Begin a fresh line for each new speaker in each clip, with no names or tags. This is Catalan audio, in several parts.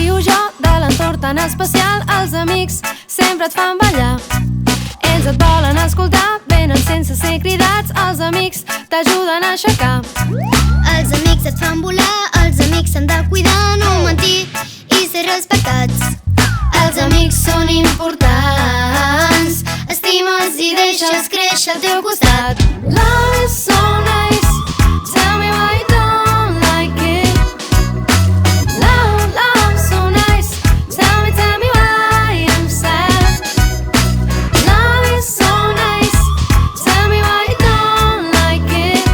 trio jo de l'entorn tan especial. Els amics sempre et fan ballar, ells et volen escoltar, venen sense ser cridats. Els amics t'ajuden a aixecar.
Els amics et fan volar, els amics s'han de cuidar, no mentir i ser respectats.
Els amics són importants, estima'ls i deixa'ls créixer al teu costat. Love is so nice, tell me why you don't like it. Love so nice, tell me why I'm sad. Love is so nice, tell me why you don't like it.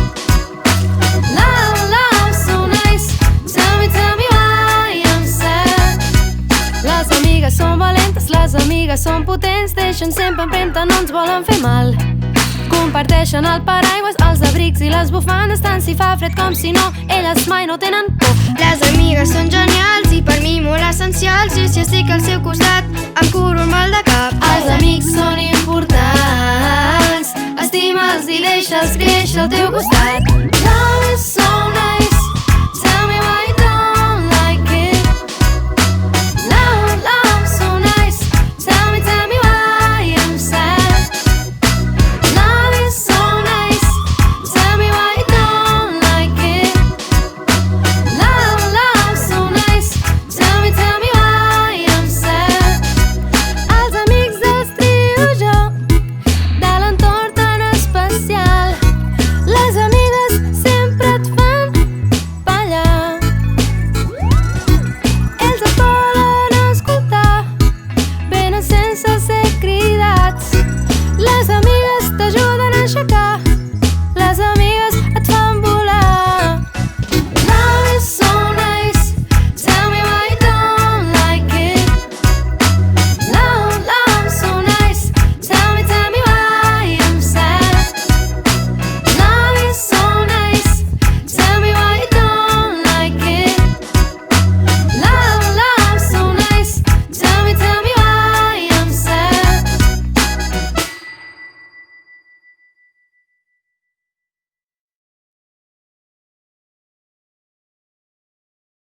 Love so nice, tell me why I'm sad. Les amigues són valentes, les amigues són potents, deixen sempre empremta, no ens volen fer mal. Comparteixen el paraigües, els abrics i les bufandes, tant si fa fred com si no, elles mai no tenen por.
Les amigues són genials i per mi molt essencials, i si estic al seu costat em curo el mal de cap.
Els amics són importants, estima'ls i deixa'ls créixer al teu costat. Love is so nice, tell me why you don't like it. Love so nice, tell me why I'm sad. Love is so nice, tell me why you don't like it. Love so nice, tell me why I'm sad. Els amics dels trio jo, de l'entorn tan especial. Les amigues sempre et fan ballar, ells et volen escoltar, venen sense ser